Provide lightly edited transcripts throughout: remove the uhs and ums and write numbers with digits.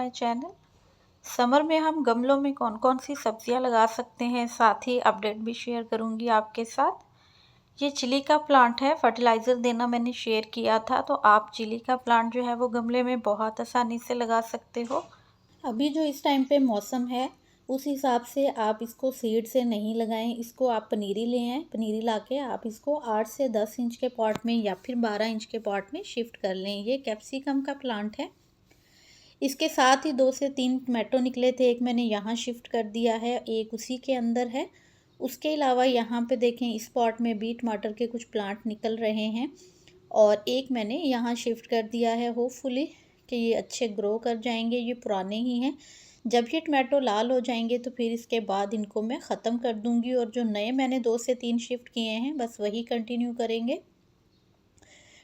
My channel. Summer में हम गमलों में कौन कौन सी सब्जियां लगा सकते हैं, साथ ही अपडेट भी शेयर करूंगी आपके साथ। ये चिली का प्लांट है, फर्टिलाइज़र देना मैंने शेयर किया था, तो आप चिली का प्लांट जो है वो गमले में बहुत आसानी से लगा सकते हो। अभी जो इस टाइम पे मौसम है उस हिसाब से आप इसको सीड से नहीं लगाएं। इसको आप पनीरी ले आएँ, पनीरी लाके आप इसको 8 से 10 इंच के पॉट में या फिर 12 इंच के पॉट में शिफ्ट कर लें। ये कैप्सिकम का प्लांट है। इसके साथ ही 2 से 3 टमाटो निकले थे, एक मैंने यहाँ शिफ्ट कर दिया है, एक उसी के अंदर है। उसके अलावा यहाँ पे देखें इस पॉट में भी टमाटर के कुछ प्लांट निकल रहे हैं और एक मैंने यहाँ शिफ्ट कर दिया है। होपफुली कि ये अच्छे ग्रो कर जाएंगे। ये पुराने ही हैं। जब ये टमाटो लाल हो जाएंगे तो फिर इसके बाद इनको मैं ख़त्म कर दूंगी और जो नए मैंने 2 से 3 शिफ्ट किए हैं बस वही कंटिन्यू करेंगे।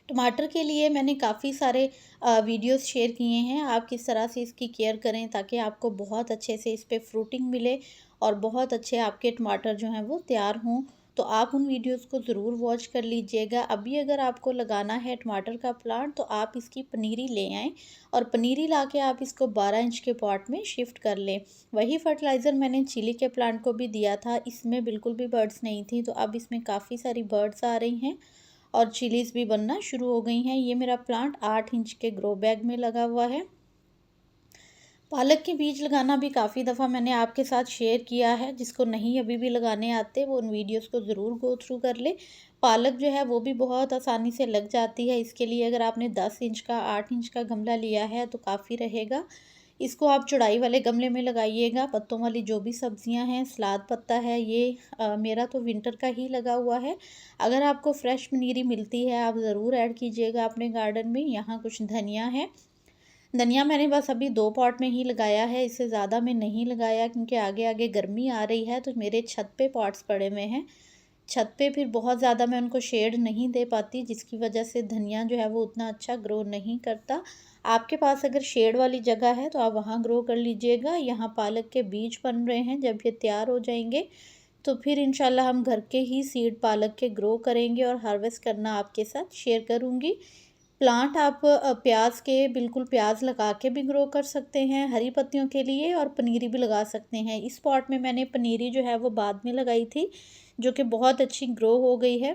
टमाटर के लिए मैंने काफ़ी सारे वीडियोस शेयर किए हैं, आप किस तरह से इसकी केयर करें ताकि आपको बहुत अच्छे से इस पे फ्रूटिंग मिले और बहुत अच्छे आपके टमाटर जो हैं वो तैयार हों। तो आप उन वीडियोस को ज़रूर वॉच कर लीजिएगा। अभी अगर आपको लगाना है टमाटर का प्लांट तो आप इसकी पनीरी ले आएँ और पनीरी ला के आप इसको 12 इंच के पॉट में शिफ्ट कर लें। वही फर्टिलाइज़र मैंने चिली के प्लांट को भी दिया था, इसमें बिल्कुल भी बर्ड्स नहीं थी, तो अब इसमें काफ़ी सारी बर्ड्स आ रही हैं और चिलीज़ भी बनना शुरू हो गई हैं। ये मेरा प्लांट 8 इंच के ग्रो बैग में लगा हुआ है। पालक के बीज लगाना भी काफ़ी दफ़ा मैंने आपके साथ शेयर किया है। जिसको नहीं अभी भी लगाने आते वो उन वीडियोस को ज़रूर गो थ्रू कर ले। पालक जो है वो भी बहुत आसानी से लग जाती है। इसके लिए अगर आपने 10 इंच का 8 इंच का गमला लिया है तो काफ़ी रहेगा। इसको आप चौड़ाई वाले गमले में लगाइएगा। पत्तों वाली जो भी सब्जियां हैं, सलाद पत्ता है, ये मेरा तो विंटर का ही लगा हुआ है। अगर आपको फ्रेश पनीरी मिलती है आप ज़रूर ऐड कीजिएगा अपने गार्डन में। यहाँ कुछ धनिया है। धनिया मैंने बस अभी 2 पॉट में ही लगाया है, इससे ज़्यादा मैं नहीं लगाया क्योंकि आगे आगे गर्मी आ रही है तो मेरे छत पे पॉट्स पड़े हुए हैं। छत पे फिर बहुत ज़्यादा मैं उनको शेड नहीं दे पाती, जिसकी वजह से धनिया जो है वो उतना अच्छा ग्रो नहीं करता। आपके पास अगर शेड वाली जगह है तो आप वहाँ ग्रो कर लीजिएगा। यहाँ पालक के बीज बन रहे हैं, जब ये तैयार हो जाएंगे तो फिर इंशाल्लाह हम घर के ही सीड पालक के ग्रो करेंगे और हार्वेस्ट करना आपके साथ शेयर करूँगी। प्लांट आप प्याज के बिल्कुल प्याज लगा के भी ग्रो कर सकते हैं हरी पत्तियों के लिए, और पनीरी भी लगा सकते हैं। इस पॉट में मैंने पनीरी जो है वो बाद में लगाई थी, जो कि बहुत अच्छी ग्रो हो गई है।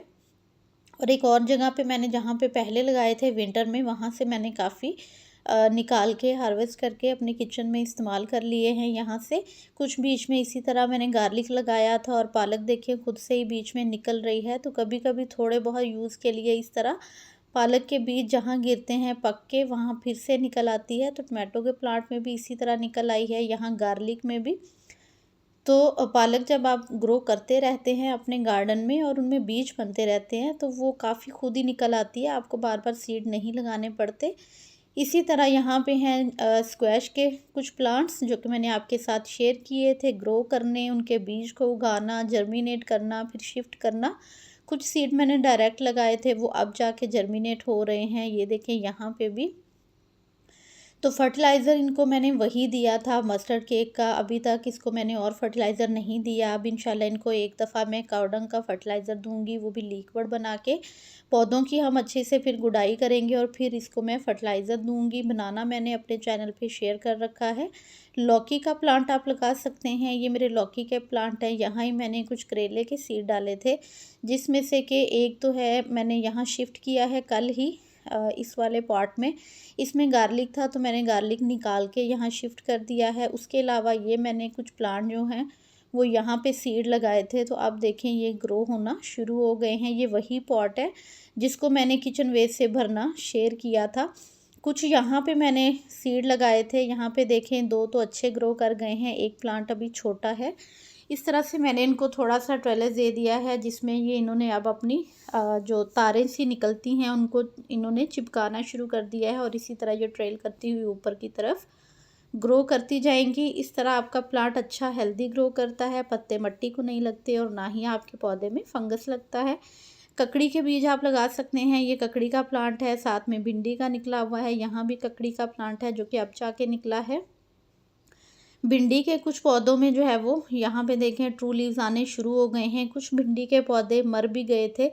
और एक और जगह पे मैंने जहाँ पे पहले लगाए थे विंटर में, वहाँ से मैंने काफ़ी निकाल के हार्वेस्ट करके अपने किचन में इस्तेमाल कर लिए हैं। यहाँ से कुछ बीच में इसी तरह मैंने गार्लिक लगाया था और पालक देखिए खुद से ही बीच में निकल रही है। तो कभी कभी थोड़े बहुत यूज़ के लिए इस तरह पालक के बीज जहाँ गिरते हैं पक के वहाँ फिर से निकल आती है। तो टमाटो के प्लांट में भी इसी तरह निकल आई है, यहाँ गार्लिक में भी। तो पालक जब आप ग्रो करते रहते हैं अपने गार्डन में और उनमें बीज बनते रहते हैं तो वो काफ़ी खुद ही निकल आती है, आपको बार बार सीड नहीं लगाने पड़ते। इसी तरह यहाँ पे हैं स्क्वैश के कुछ प्लांट्स जो कि मैंने आपके साथ शेयर किए थे। ग्रो करने, उनके बीज को उगाना, जर्मिनेट करना, फिर शिफ्ट करना। कुछ सीड मैंने डायरेक्ट लगाए थे, वो अब जाके जर्मिनेट हो रहे हैं। ये देखें यहाँ पे भी। तो फर्टिलाइज़र इनको मैंने वही दिया था मस्टर्ड केक का, अभी तक इसको मैंने और फर्टिलाइज़र नहीं दिया। अब इंशाल्लाह इनको एक दफ़ा मैं कावडंग का फर्टिलाइज़र दूंगी, वो भी लिक्विड बना के। पौधों की हम अच्छे से फिर गुडाई करेंगे और फिर इसको मैं फर्टिलाइज़र दूंगी। बनाना मैंने अपने चैनल पे शेयर कर रखा है। लौकी का प्लांट आप लगा सकते हैं, ये मेरे लौकी के प्लांट हैं। यहाँ ही मैंने कुछ करेले के सीड डाले थे, जिसमें से कि एक तो है मैंने यहाँ शिफ्ट किया है कल ही इस वाले पॉट में। इसमें गार्लिक था तो मैंने गार्लिक निकाल के यहाँ शिफ्ट कर दिया है। उसके अलावा ये मैंने कुछ प्लांट जो हैं वो यहाँ पे सीड लगाए थे, तो आप देखें ये ग्रो होना शुरू हो गए हैं। ये वही पॉट है जिसको मैंने किचन वेस्ट से भरना शेयर किया था। कुछ यहाँ पे मैंने सीड लगाए थे, यहाँ पे देखें 2 तो अच्छे ग्रो कर गए हैं, एक प्लांट अभी छोटा है। इस तरह से मैंने इनको थोड़ा सा ट्रेलर दे दिया है, जिसमें ये इन्होंने अब अपनी जो तारें सी निकलती हैं उनको इन्होंने चिपकाना शुरू कर दिया है और इसी तरह ये ट्रेल करती हुई ऊपर की तरफ ग्रो करती जाएंगी। इस तरह आपका प्लांट अच्छा हेल्दी ग्रो करता है, पत्ते मट्टी को नहीं लगते और ना ही आपके पौधे में फंगस लगता है। ककड़ी के बीज आप लगा सकते हैं, ये ककड़ी का प्लांट है, साथ में भिंडी का निकला हुआ है। यहाँ भी ककड़ी का प्लांट है जो कि अब जाके निकला है। भिंडी के कुछ पौधों में जो है वो यहाँ पे देखें ट्रू लीव्स आने शुरू हो गए हैं। कुछ भिंडी के पौधे मर भी गए थे,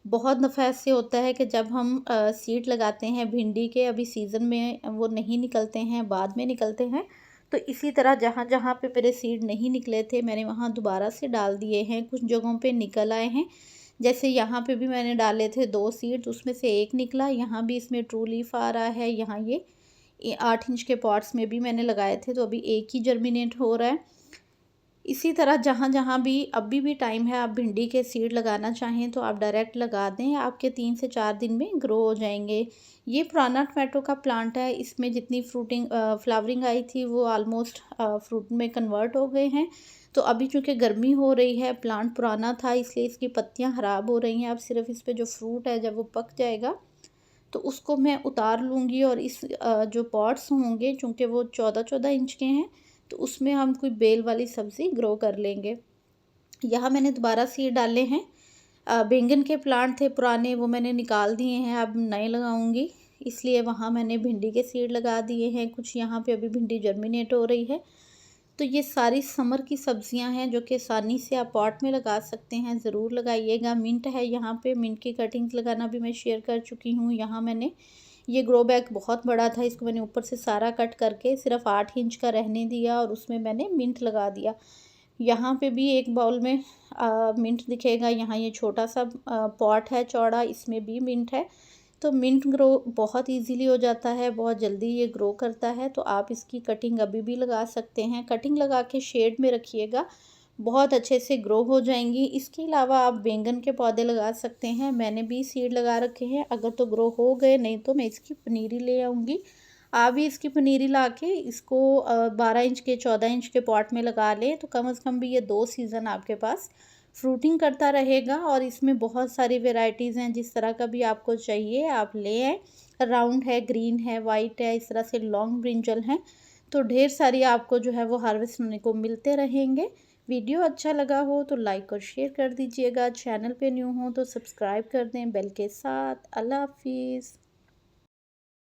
बहुत दफ़ा ऐसे होता है कि जब हम सीड लगाते हैं भिंडी के, अभी सीज़न में वो नहीं निकलते हैं, बाद में निकलते हैं। तो इसी तरह जहाँ-जहाँ पे मेरे सीड नहीं निकले थे, मैंने वहाँ दोबारा से डाल दिए हैं, कुछ जगहों पे निकल आए हैं। जैसे यहाँ पे भी मैंने डाले थे 2 सीड्स, उसमें से 1 निकला, यहाँ भी इसमें ट्रू लीफ आ रहा है, यहाँ ये 8 इंच के पॉट्स में भी मैंने लगाए थे, तो अभी 1 ही जर्मिनेट हो रहा है। इसी तरह जहाँ-जहाँ भी अभी भी टाइम है, आप भिंडी के सीड लगाना चाहें तो आप डायरेक्ट लगा दें, आपके 3 से 4 दिन में ग्रो हो जाएँगे। ये पुराना टोमेटो का प्लांट है, इसमें जितनी फ्लावरिंग आई थी वो ऑलमोस्ट फ्रूट में कन्वर्ट हो गए हैं। तो अभी चूँकि गर्मी हो रही है, प्लांट पुराना था इसलिए इसकी पत्तियाँ ख़राब हो रही हैं। अब सिर्फ़ इस पे जो फ्रूट है जब वो पक जाएगा तो उसको मैं उतार लूँगी और इस जो पॉट्स होंगे चूँकि वो 14-14 इंच के हैं, तो उसमें हम कोई बेल वाली सब्ज़ी ग्रो कर लेंगे। यहाँ मैंने दोबारा सीड डाले हैं। बैंगन के प्लांट थे पुराने, वो मैंने निकाल दिए हैं, अब नए लगाऊँगी, इसलिए वहाँ मैंने भिंडी के सीड लगा दिए हैं। कुछ यहाँ पे अभी भिंडी जर्मिनेट हो रही है। तो ये सारी समर की सब्जियां हैं जो कि आसानी से आप पॉट में लगा सकते हैं, ज़रूर लगाइएगा। मिंट है यहाँ पे, मिंट की कटिंग्स लगाना भी मैं शेयर कर चुकी हूँ। यहाँ मैंने ये ग्रो बैग बहुत बड़ा था, इसको मैंने ऊपर से सारा कट करके सिर्फ 8 इंच का रहने दिया और उसमें मैंने मिंट लगा दिया। यहाँ पे भी एक बाउल में मिंट दिखेगा, यहाँ ये छोटा सा पॉट है चौड़ा, इसमें भी मिंट है। तो मिंट ग्रो बहुत इजीली हो जाता है, बहुत जल्दी ये ग्रो करता है, तो आप इसकी कटिंग अभी भी लगा सकते हैं। कटिंग लगा के शेड में रखिएगा, बहुत अच्छे से ग्रो हो जाएंगी। इसके अलावा आप बैंगन के पौधे लगा सकते हैं, मैंने भी सीड लगा रखे हैं। अगर तो ग्रो हो गए, नहीं तो मैं इसकी पनीरी ले आऊँगी। आप भी इसकी पनीरी ला के इसको 12 इंच के 14 इंच के पॉट में लगा लें, तो कम से कम भी ये 2 सीज़न आपके पास फ्रूटिंग करता रहेगा। और इसमें बहुत सारी वेराइटीज़ हैं, जिस तरह का भी आपको चाहिए आप ले आएँ। राउंड है, ग्रीन है, वाइट है, इस तरह से लॉन्ग ब्रिंजल हैं, तो ढेर सारी आपको जो है वो हार्वेस्ट होने को मिलते रहेंगे। वीडियो अच्छा लगा हो तो लाइक और शेयर कर दीजिएगा, चैनल पे न्यू हो तो सब्सक्राइब कर दें बेल के साथ। अल्लाह हाफिज़।